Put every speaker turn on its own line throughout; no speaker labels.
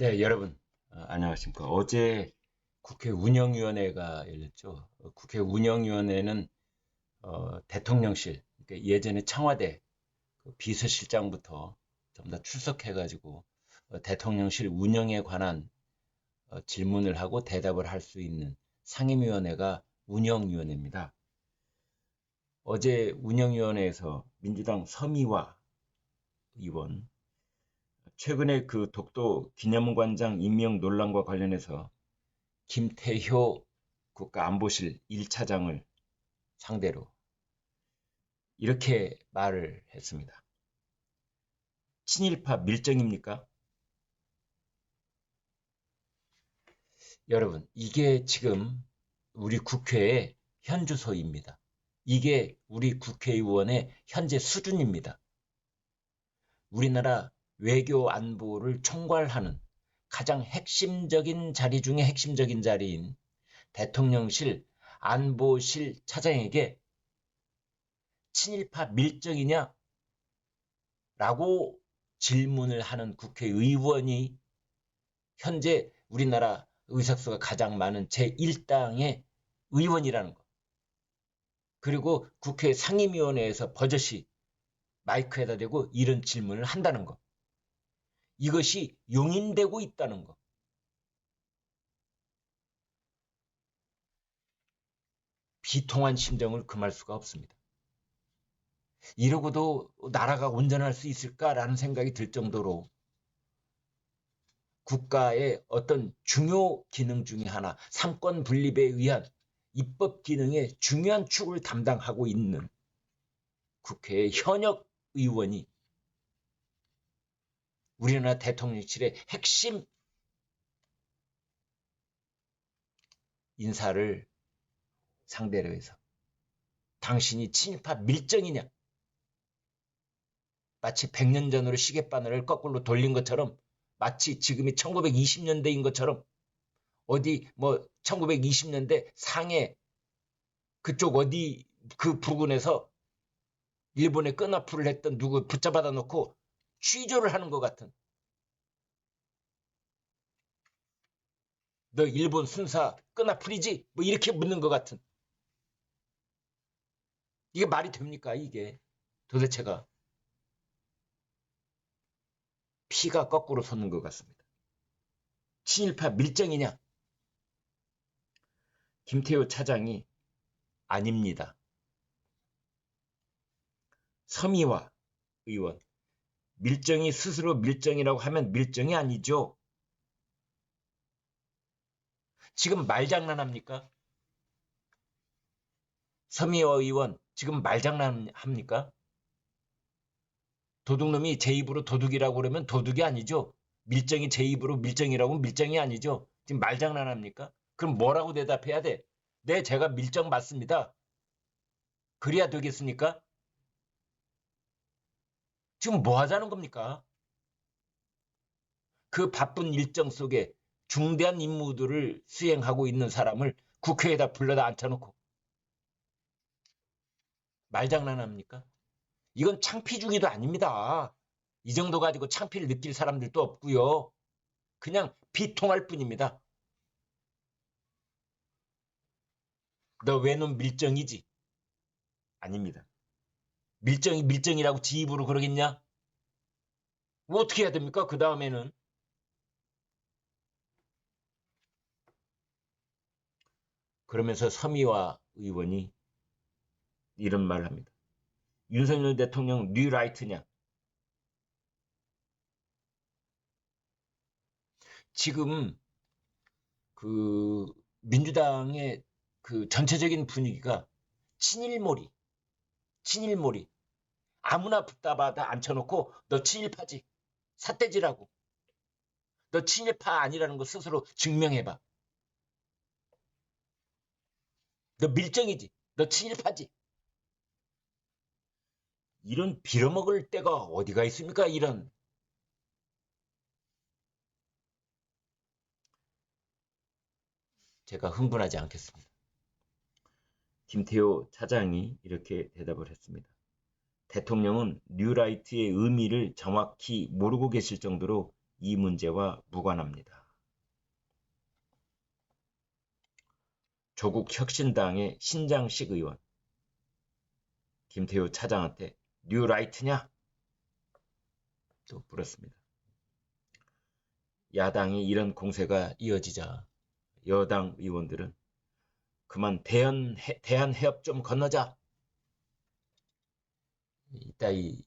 네, 여러분, 안녕하십니까. 어제 국회 운영위원회가 열렸죠. 국회 운영위원회는 대통령실, 그러니까 예전에 청와대 그 비서실장부터 전부 다 출석해가지고 대통령실 운영에 관한 질문을 하고 대답을 할 수 있는 상임위원회가 운영위원회입니다. 어제 운영위원회에서 민주당 서미화 의원, 최근에 그 독도 기념관장 임명 논란과 관련해서 김태효 국가안보실 1차장을 상대로 이렇게 말을 했습니다. 친일파 밀정입니까? 여러분, 이게 지금 우리 국회의 현주소입니다. 이게 우리 국회의원의 현재 수준입니다. 우리나라 외교 안보를 총괄하는 가장 핵심적인 자리 중에 핵심적인 자리인 대통령실 안보실 차장에게 친일파 밀정이냐? 라고 질문을 하는 국회의원이 현재 우리나라 의석수가 가장 많은 제1당의 의원이라는 것. 그리고 국회 상임위원회에서 버젓이 마이크에다 대고 이런 질문을 한다는 것. 이것이 용인되고 있다는 것. 비통한 심정을 금할 수가 없습니다. 이러고도 나라가 온전할 수 있을까라는 생각이 들 정도로 국가의 어떤 중요 기능 중에 하나, 삼권 분립에 의한 입법 기능의 중요한 축을 담당하고 있는 국회의 현역 의원이 우리나라 대통령실의 핵심 인사를 상대로 해서 당신이 친일파 밀정이냐? 마치 100년 전으로 시계바늘을 거꾸로 돌린 것처럼, 마치 지금이 1920년대인 것처럼, 어디 뭐 1920년대 상해 그쪽 어디 그 부근에서 일본에 끈아풀을 했던 누구 붙잡아다 놓고 취조를 하는 것 같은, 너 일본 순사 끈아풀이지? 뭐 이렇게 묻는 것 같은, 이게 말이 됩니까? 이게 도대체가 피가 거꾸로 솟는 것 같습니다. 친일파 밀정이냐? 김태호 차장이 아닙니다. 서미화 의원, 밀정이 스스로 밀정이라고 하면 밀정이 아니죠. 지금 말장난합니까? 서미화 의원 지금 말장난합니까? 도둑놈이 제 입으로 도둑이라고 그러면 도둑이 아니죠. 밀정이 제 입으로 밀정이라고 하면 밀정이 아니죠. 지금 말장난합니까? 그럼 뭐라고 대답해야 돼? 네, 제가 밀정 맞습니다. 그래야 되겠습니까? 지금 뭐 하자는 겁니까? 그 바쁜 일정 속에 중대한 임무들을 수행하고 있는 사람을 국회에다 불러다 앉혀놓고 말장난합니까? 이건 창피주기도 아닙니다. 이 정도 가지고 창피를 느낄 사람들도 없고요. 그냥 비통할 뿐입니다. 너 외놈 밀정이지? 아닙니다. 밀정이 밀정이라고 지 입으로 그러겠냐? 뭐 어떻게 해야 됩니까? 그 다음에는. 그러면서 서미화 의원이 이런 말을 합니다. 윤석열 대통령 뉴라이트냐? 지금 그 민주당의 그 전체적인 분위기가 친일몰이, 친일몰이. 아무나 붙잡아다 앉혀놓고 너 친일파지, 삿대질하고, 너 친일파 아니라는 거 스스로 증명해봐. 너 밀정이지, 너 친일파지. 이런 빌어먹을 때가 어디가 있습니까? 이런. 제가 흥분하지 않겠습니다. 김태호 차장이 이렇게 대답을 했습니다. 대통령은 뉴라이트의 의미를 정확히 모르고 계실 정도로 이 문제와 무관합니다. 조국 혁신당의 신장식 의원 김태우 차장한테 뉴라이트냐? 또 물었습니다. 야당이 이런 공세가 이어지자 여당 의원들은 그만 대한해협 좀 건너자. 이따위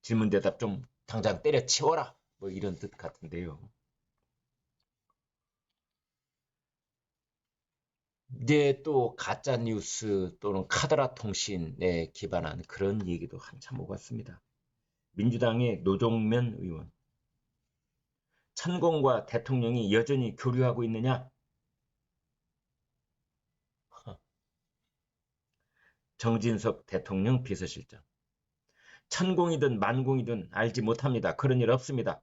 질문 대답 좀 당장 때려치워라. 뭐 이런 뜻 같은데요. 이제 또 가짜뉴스 또는 카더라 통신에 기반한 그런 얘기도 한참 오갔습니다. 민주당의 노종면 의원. 천공과 대통령이 여전히 교류하고 있느냐? 정진석 대통령 비서실장. 천공이든 만공이든 알지 못합니다. 그런 일 없습니다.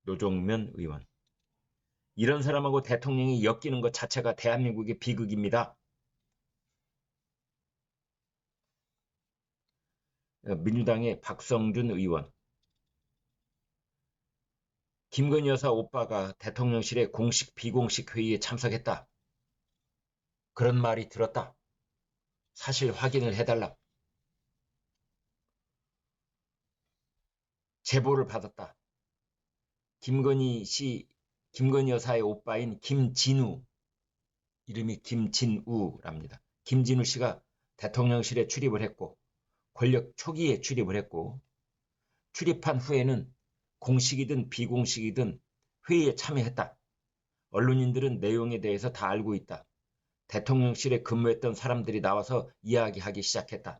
노종면 의원. 이런 사람하고 대통령이 엮이는 것 자체가 대한민국의 비극입니다. 민주당의 박성준 의원. 김건희 여사 오빠가 대통령실의 공식 비공식 회의에 참석했다. 그런 말이 들었다. 사실 확인을 해달라. 제보를 받았다. 김건희 여사의 오빠인 김진우, 이름이 김진우랍니다. 김진우 씨가 대통령실에 출입을 했고 권력 초기에 출입을 했고 출입한 후에는 공식이든 비공식이든 회의에 참여했다. 언론인들은 내용에 대해서 다 알고 있다. 대통령실에 근무했던 사람들이 나와서 이야기하기 시작했다.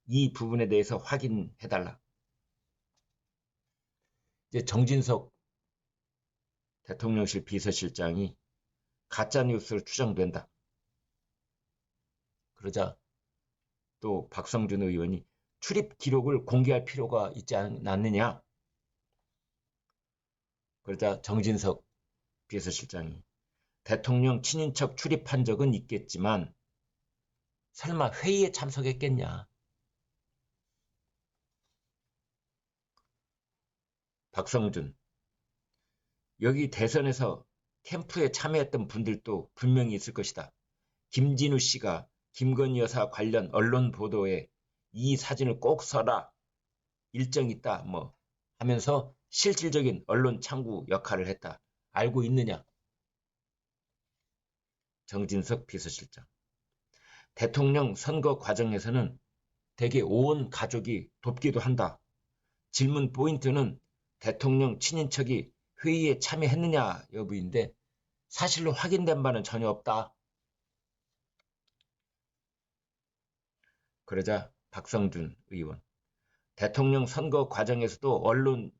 이 부분에 대해서 확인해달라. 이제 정진석 대통령실 비서실장이 가짜뉴스를 추정된다. 그러자 또 박성준 의원이 출입 기록을 공개할 필요가 있지 않느냐. 그러자 정진석 비서실장이 대통령 친인척 출입한 적은 있겠지만 설마 회의에 참석했겠냐. 박성준, 여기 대선에서 캠프에 참여했던 분들도 분명히 있을 것이다. 김진우 씨가 김건희 여사 관련 언론 보도에 이 사진을 꼭 써라. 일정 있다 뭐 하면서 실질적인 언론 창구 역할을 했다. 알고 있느냐? 정진석 비서실장. 대통령 선거 과정에서는 대개 온 가족이 돕기도 한다. 질문 포인트는 대통령 친인척이 회의에 참여했느냐 여부인데 사실로 확인된 바는 전혀 없다. 그러자 박성준 의원. 대통령 선거 과정에서도 언론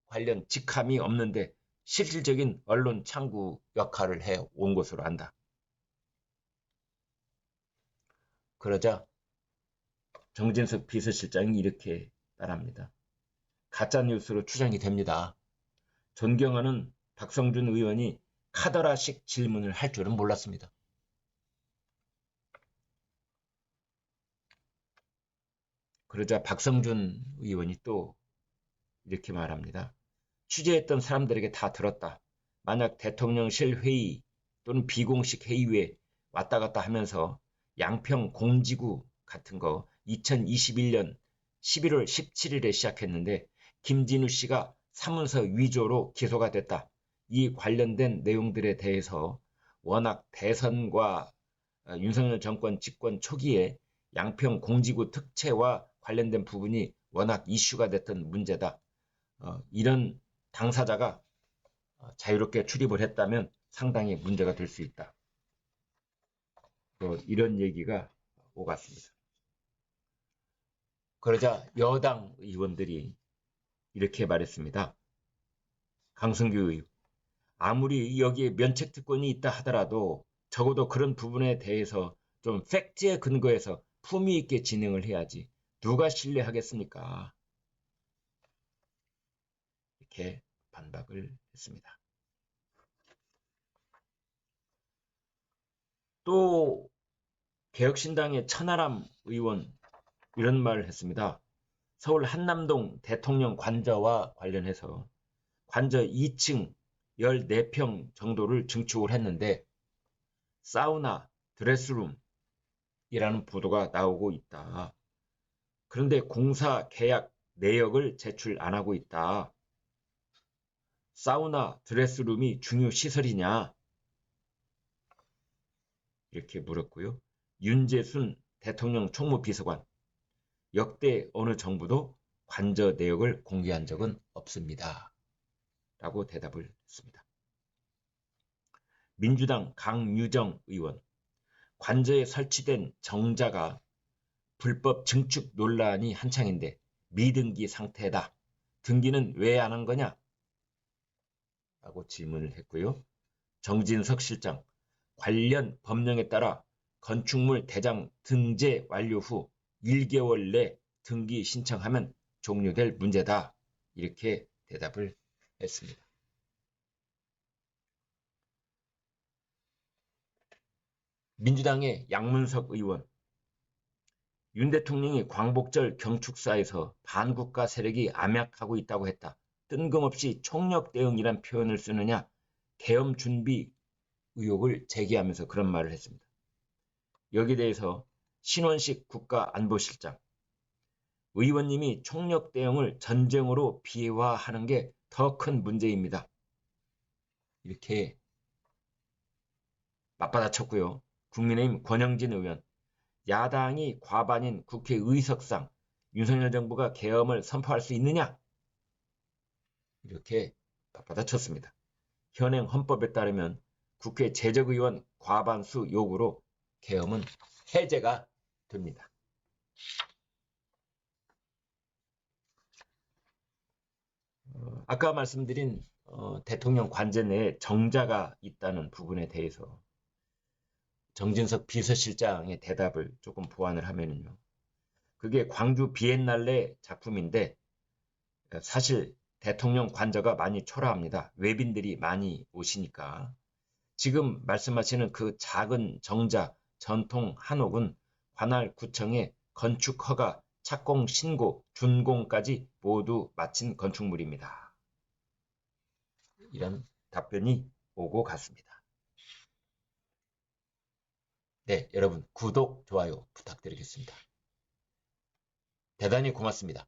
관련 직함이 없는데 실질적인 언론 창구 역할을 해온 것으로 안다. 그러자 정진석 비서실장이 이렇게 말합니다. 가짜뉴스로 추정이 됩니다. 존경하는 박성준 의원이 카더라식 질문을 할 줄은 몰랐습니다. 그러자 박성준 의원이 또 이렇게 말합니다. 취재했던 사람들에게 다 들었다. 만약 대통령실 회의 또는 비공식 회의에 왔다 갔다 하면서 양평 공지구 같은 거 2021년 11월 17일에 시작했는데 김진우 씨가 사문서 위조로 기소가 됐다. 이 관련된 내용들에 대해서 워낙 대선과 윤석열 정권 집권 초기에 양평 공지구 특채와 관련된 부분이 워낙 이슈가 됐던 문제다. 이런 당사자가 자유롭게 출입을 했다면 상당히 문제가 될 수 있다. 이런 얘기가 오갔습니다. 그러자 여당 의원들이 이렇게 말했습니다. 강승규 의원, 아무리 여기에 면책특권이 있다 하더라도 적어도 그런 부분에 대해서 좀 팩트에 근거해서 품위 있게 진행을 해야지. 누가 신뢰하겠습니까? 이렇게 반박을 했습니다. 또 개혁신당의 천하람 의원 이런 말을 했습니다. 서울 한남동 대통령 관저와 관련해서 관저 2층 14평 정도를 증축을 했는데 사우나, 드레스룸이라는 보도가 나오고 있다. 그런데 공사 계약 내역을 제출 안 하고 있다. 사우나, 드레스룸이 중요 시설이냐? 이렇게 물었고요. 윤재순 대통령 총무비서관, 역대 어느 정부도 관저 내역을 공개한 적은 없습니다. 라고 대답을 했습니다. 민주당 강유정 의원, 관저에 설치된 정자가 불법 증축 논란이 한창인데 미등기 상태다. 등기는 왜 안 한 거냐? 라고 질문을 했고요. 정진석 실장, 관련 법령에 따라 건축물 대장 등재 완료 후 1개월 내 등기 신청하면 종료될 문제다. 이렇게 대답을 했습니다. 민주당의 양문석 의원, 윤 대통령이 광복절 경축사에서 반국가 세력이 암약하고 있다고 했다. 뜬금없이 총력 대응이란 표현을 쓰느냐? 계엄 준비 의혹을 제기하면서 그런 말을 했습니다. 여기에 대해서 신원식 국가안보실장, 의원님이 총력 대응을 전쟁으로 비화하는 게 더 큰 문제입니다. 이렇게 맞받아쳤고요. 국민의힘 권영진 의원, 야당이 과반인 국회 의석상 윤석열 정부가 계엄을 선포할 수 있느냐? 이렇게 맞받아쳤습니다. 현행 헌법에 따르면 국회 재적의원 과반수 요구로 계엄은 해제가 됩니다. 아까 말씀드린 대통령 관제 내에 정자가 있다는 부분에 대해서 정진석 비서실장의 대답을 조금 보완을 하면요. 그게 광주 비엔날레 작품인데 사실 대통령 관저가 많이 초라합니다. 외빈들이 많이 오시니까. 지금 말씀하시는 그 작은 정자 전통 한옥은 관할구청의 건축허가, 착공 신고, 준공까지 모두 마친 건축물입니다. 이런 답변이 오고 갔습니다. 네, 여러분 구독, 좋아요 부탁드리겠습니다. 대단히 고맙습니다.